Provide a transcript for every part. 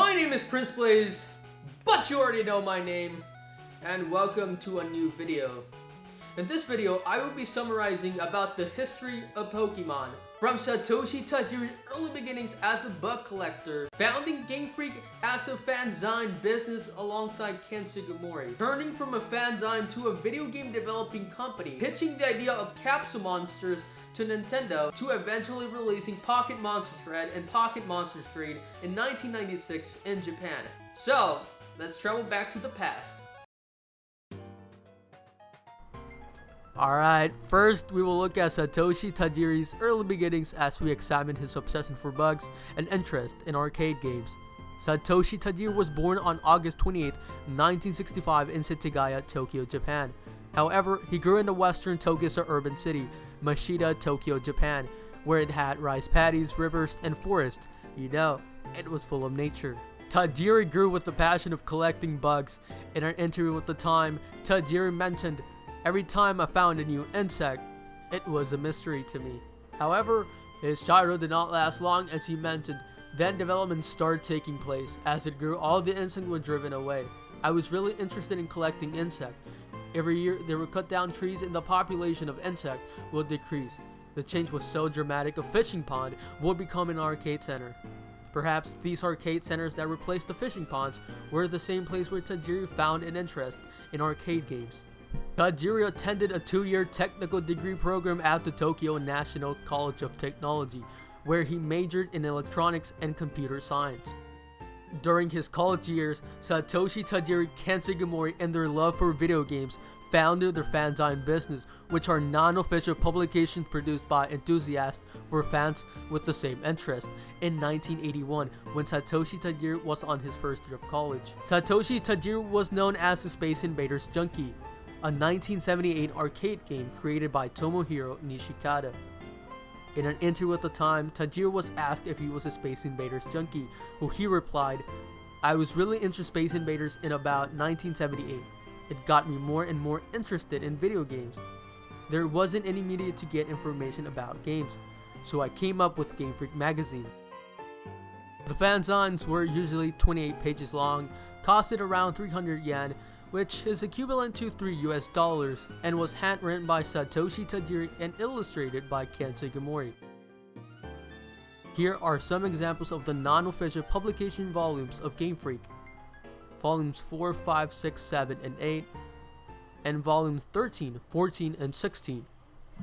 My name is Prince Blaze, but you already know my name, and welcome to a new video. In this video, I will be summarizing about the history of Pokemon, from Satoshi Tajiri's early beginnings as a bug collector, founding Game Freak as a fanzine business alongside Ken Sugimori, turning from a fanzine to a video game developing company, pitching the idea of capsule monsters to Nintendo, to eventually releasing Pocket Monsters Red and Pocket Monsters Green in 1996 in Japan. So, let's travel back to the past. Alright, first we will look at Satoshi Tajiri's early beginnings as we examine his obsession for bugs and interest in arcade games. Satoshi Tajiri was born on August 28, 1965 in Setagaya, Tokyo, Japan. However, he grew in the western Tokusa urban city, Mashida, Tokyo, Japan, where it had rice paddies, rivers, and forests. You know, it was full of nature. Tajiri grew with the passion of collecting bugs. In an interview with The Time, Tajiri mentioned, "Every time I found a new insect, it was a mystery to me." However, his childhood did not last long, as he mentioned. Then development started taking place. As it grew, all the insects were driven away. I was really interested in collecting insects. Every year, they would cut down trees and the population of insects would decrease. The change was so dramatic, a fishing pond would become an arcade center. Perhaps these arcade centers that replaced the fishing ponds were the same place where Tajiri found an interest in arcade games. Tajiri attended a 2-year technical degree program at the Tokyo National College of Technology, where he majored in electronics and computer science. During his college years, Satoshi Tajiri, Ken Sugimori, and their love for video games founded their fanzine business, which are non-official publications produced by enthusiasts for fans with the same interest. In 1981, when Satoshi Tajiri was on his first year of college, Satoshi Tajiri was known as the Space Invaders Junkie, a 1978 arcade game created by Tomohiro Nishikata. In an interview at The Time, Tajiri was asked if he was a Space Invaders junkie, who he replied, "I was really into Space Invaders in about 1978. It got me more and more interested in video games. There wasn't any media to get information about games, so I came up with Game Freak magazine." The fanzines were usually 28 pages long, costed around 300 yen, which is equivalent to $3 and was handwritten by Satoshi Tajiri and illustrated by Ken Sugimori. Here are some examples of the non-official publication volumes of Game Freak. Volumes 4, 5, 6, 7, and 8, and volumes 13, 14, and 16.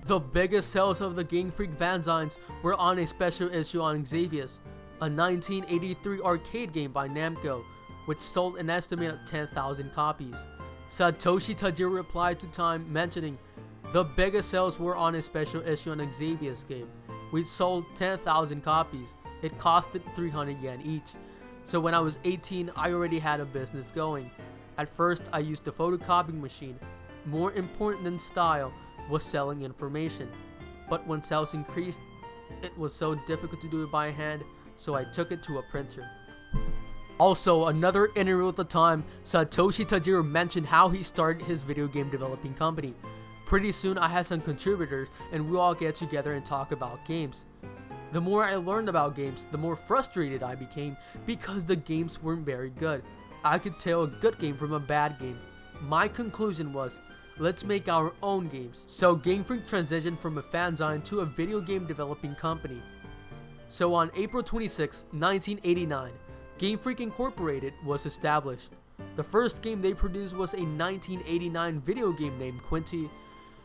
The biggest sales of the Game Freak fanzines were on a special issue on Xavius, a 1983 arcade game by Namco, which sold an estimated 10,000 copies. Satoshi Tajiri replied to Time mentioning, "The biggest sales were on a special issue on Xavius game. We sold 10,000 copies. It costed 300 yen each. So when I was 18, I already had a business going. At first, I used the photocopying machine. More important than style was selling information. But when sales increased, it was so difficult to do it by hand, so I took it to a printer." Also, another interview at The Time, Satoshi Tajiri mentioned how he started his video game developing company. "Pretty soon I had some contributors and we all get together and talk about games. The more I learned about games, the more frustrated I became because the games weren't very good. I could tell a good game from a bad game. My conclusion was, let's make our own games." So Game Freak transitioned from a fanzine to a video game developing company. So on April 26, 1989, Game Freak Incorporated was established. The first game they produced was a 1989 video game named Quinty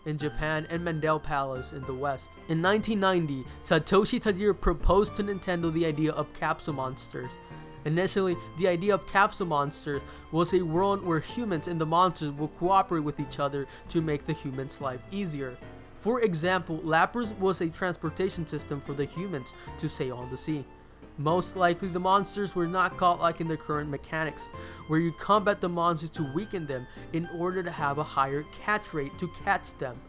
in Japan and Mandel Palace in the West. In 1990, Satoshi Tajiri proposed to Nintendo the idea of capsule monsters. Initially, the idea of capsule monsters was a world where humans and the monsters will cooperate with each other to make the humans' life easier. For example, Lapras was a transportation system for the humans to sail on the sea. Most likely, the monsters were not caught like in the current mechanics, where you combat the monsters to weaken them in order to have a higher catch rate to catch them.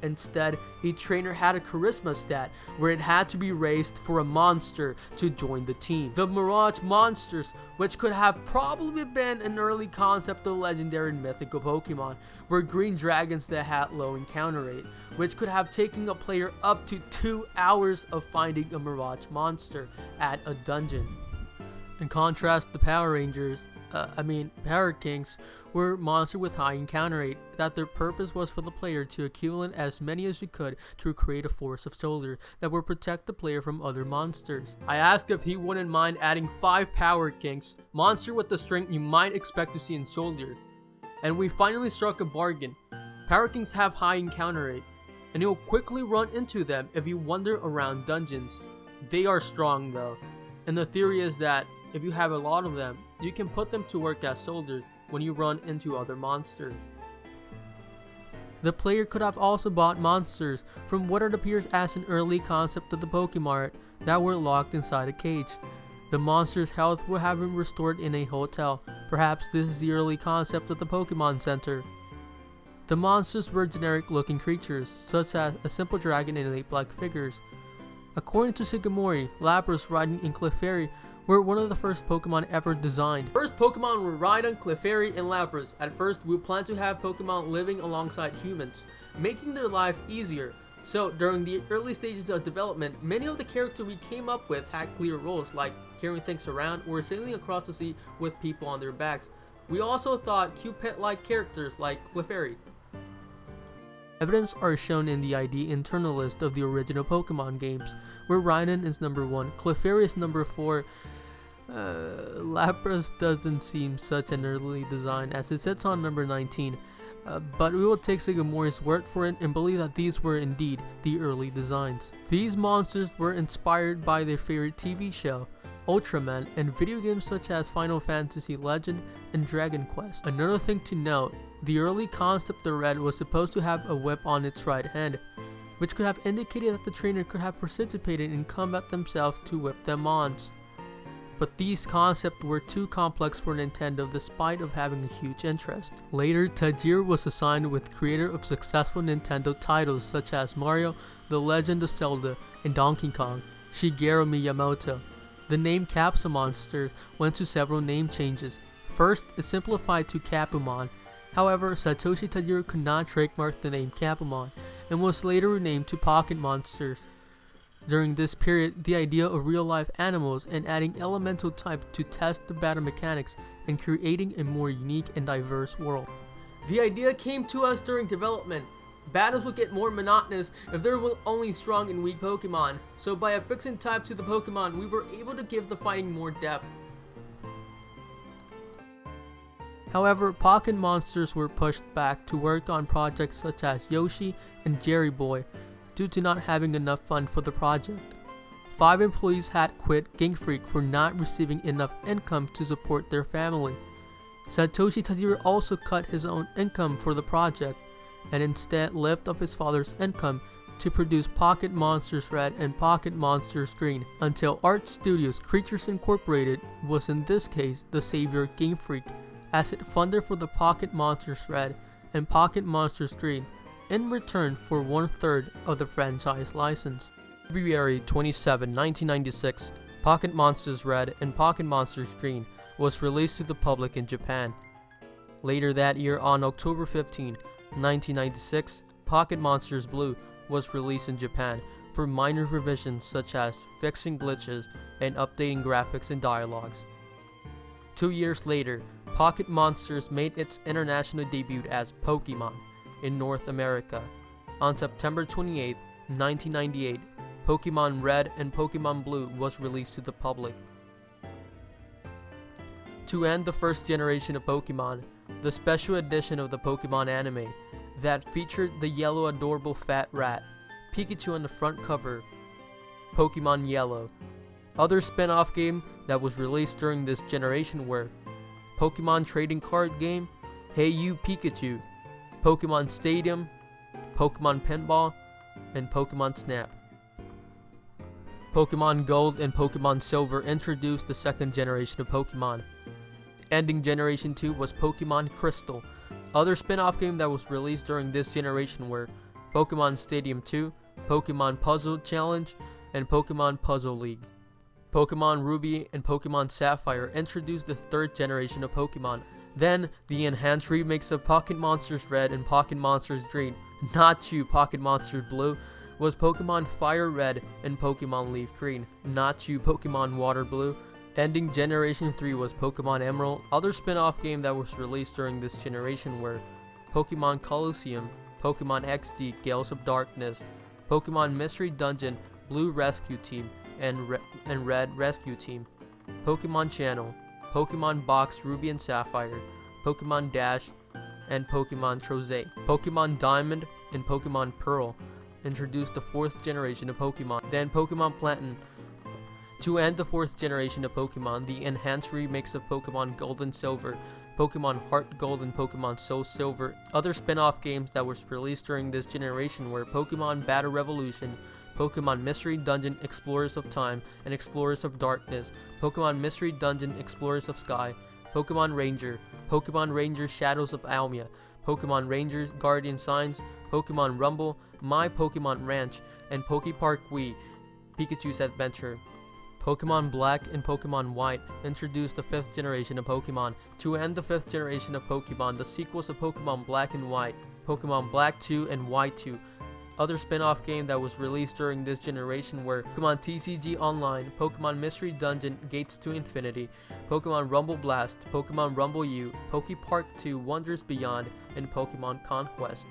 Instead, a trainer had a charisma stat where it had to be raised for a monster to join the team. The Mirage Monsters, which could have probably been an early concept of legendary and mythical Pokemon, were green dragons that had low encounter rate, which could have taken a player up to 2 hours of finding a Mirage Monster at a dungeon. In contrast, the Power Kings were monsters with high encounter rate, that their purpose was for the player to accumulate as many as you could to create a force of soldiers that would protect the player from other monsters. I asked if he wouldn't mind adding 5 Power Kings, monster with the strength you might expect to see in Soldier. And we finally struck a bargain. Power Kings have high encounter rate, and you'll quickly run into them if you wander around dungeons. They are strong though, and the theory is that if you have a lot of them, you can put them to work as soldiers when you run into other monsters. The player could have also bought monsters from what it appears as an early concept of the Pokemon that were locked inside a cage. The monster's health would have been restored in a hotel. Perhaps this is the early concept of the Pokemon Center. The monsters were generic looking creatures, such as a simple dragon and ape-like figures. According to Shigemori, Lapras riding in Clefairy were one of the first Pokemon ever designed. First Pokemon were Rhydon, Clefairy, and Lapras. At first, we planned to have Pokemon living alongside humans, making their life easier. So, during the early stages of development, many of the characters we came up with had clear roles, like carrying things around or sailing across the sea with people on their backs. We also thought cute pet-like characters like Clefairy. Evidence are shown in the ID internal list of the original Pokemon games, where Rhydon is number 1, Clefairy is number 4, Lapras doesn't seem such an early design as it sits on number 19, but we will take Shigemori's word for it and believe that these were indeed the early designs. These monsters were inspired by their favorite TV show, Ultraman, and video games such as Final Fantasy Legend and Dragon Quest. Another thing to note, the early concept of Red was supposed to have a whip on its right hand, which could have indicated that the trainer could have participated in combat themselves to whip them on. But these concepts were too complex for Nintendo despite of having a huge interest. Later, Tajiri was assigned with creator of successful Nintendo titles such as Mario, The Legend of Zelda, and Donkey Kong, Shigeru Miyamoto. The name Capsule Monsters went to several name changes. First, it simplified to Capumon. However, Satoshi Tajiri could not trademark the name Capumon, and was later renamed to Pocket Monsters. During this period, the idea of real-life animals and adding elemental type to test the battle mechanics and creating a more unique and diverse world. The idea came to us during development. Battles would get more monotonous if there were only strong and weak Pokemon, so by affixing type to the Pokemon, we were able to give the fighting more depth. However, Pocket Monsters were pushed back to work on projects such as Yoshi and Jerry Boy, due to not having enough fund for the project. 5 employees had quit Game Freak for not receiving enough income to support their family. Satoshi Tajiri also cut his own income for the project, and instead lived off his father's income to produce Pocket Monsters Red and Pocket Monsters Green, until Art Studios Creatures Incorporated was in this case the savior of Game Freak, as it funded for the Pocket Monsters Red and Pocket Monsters Green, in return for 1/3 of the franchise license. February 27, 1996, Pocket Monsters Red and Pocket Monsters Green was released to the public in Japan. Later that year, on October 15, 1996, Pocket Monsters Blue was released in Japan for minor revisions such as fixing glitches and updating graphics and dialogues. 2 years later, Pocket Monsters made its international debut as Pokemon in North America. On September 28, 1998, Pokemon Red and Pokemon Blue was released to the public. To end the first generation of Pokemon, the special edition of the Pokemon anime that featured the yellow adorable fat rat, Pikachu on the front cover, Pokemon Yellow. Other spin-off game that was released during this generation were Pokemon Trading Card Game, Hey You Pikachu, Pokemon Stadium, Pokemon Pinball, and Pokemon Snap. Pokemon Gold and Pokemon Silver introduced the second generation of Pokemon. Ending Generation 2 was Pokemon Crystal. Other spin-off games that was released during this generation were Pokemon Stadium 2, Pokemon Puzzle Challenge, and Pokemon Puzzle League. Pokemon Ruby and Pokemon Sapphire introduced the third generation of Pokemon. Then, the enhanced remakes of Pocket Monsters Red and Pocket Monsters Green, not you Pocket Monsters Blue, was Pokemon Fire Red and Pokemon Leaf Green, not you Pokemon Water Blue, Ending Generation 3 was Pokemon Emerald. Other spin-off games that was released during this generation were Pokemon Colosseum, Pokemon XD Gales of Darkness, Pokemon Mystery Dungeon Blue Rescue Team, and Red Rescue Team, Pokemon Channel, Pokemon Box Ruby and Sapphire, Pokemon Dash, and Pokemon Trozei. Pokemon Diamond and Pokemon Pearl introduced the 4th generation of Pokemon. Then Pokemon Platinum. To end the 4th generation of Pokemon, the enhanced remix of Pokemon Gold and Silver, Pokemon Heart Gold, and Pokemon Soul Silver. Other spin-off games that was released during this generation were Pokemon Battle Revolution, Pokemon Mystery Dungeon Explorers of Time and Explorers of Darkness, Pokemon Mystery Dungeon Explorers of Sky, Pokemon Ranger Shadows of Almia, Pokemon Rangers Guardian Signs, Pokemon Rumble, My Pokemon Ranch, and Pokepark Wii, Pikachu's Adventure. Pokemon Black and Pokemon White introduced the 5th generation of Pokemon. To end the 5th generation of Pokemon, the sequels of Pokemon Black and White, Pokemon Black 2 and White 2. Other spin-off games that was released during this generation were Pokemon TCG Online, Pokemon Mystery Dungeon Gates to Infinity, Pokemon Rumble Blast, Pokemon Rumble U, Pokepark 2 Wonders Beyond, and Pokemon Conquest.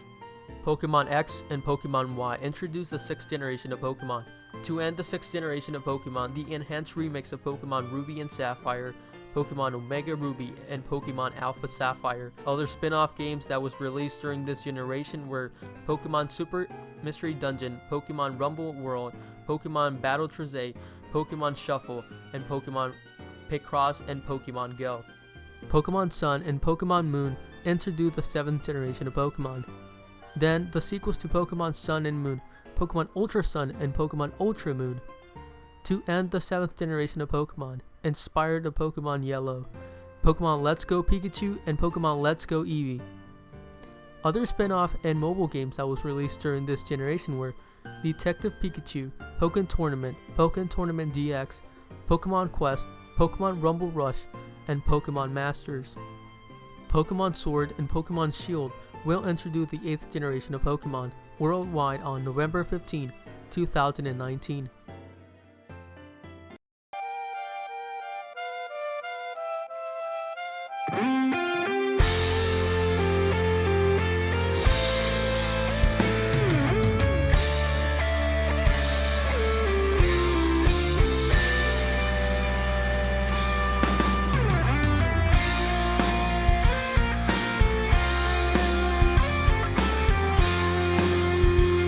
Pokemon X and Pokemon Y introduced the 6th generation of Pokemon. To end the 6th generation of Pokemon, the enhanced remix of Pokemon Ruby and Sapphire, Pokemon Omega Ruby, and Pokemon Alpha Sapphire. Other spin-off games that was released during this generation were Pokemon Super Mystery Dungeon, Pokemon Rumble World, Pokemon Battle Trozei, Pokemon Shuffle, and Pokemon Picross and Pokemon Go. Pokemon Sun and Pokemon Moon introduced the 7th generation of Pokemon. Then, the sequels to Pokemon Sun and Moon, Pokemon Ultra Sun and Pokemon Ultra Moon. To end the 7th generation of Pokemon, inspired of Pokemon Yellow, Pokemon Let's Go Pikachu and Pokemon Let's Go Eevee. Other spin-off and mobile games that was released during this generation were Detective Pikachu, Pokken Tournament DX, Pokemon Quest, Pokemon Rumble Rush, and Pokemon Masters. Pokemon Sword and Pokemon Shield will introduce the 8th generation of Pokemon worldwide on November 15, 2019.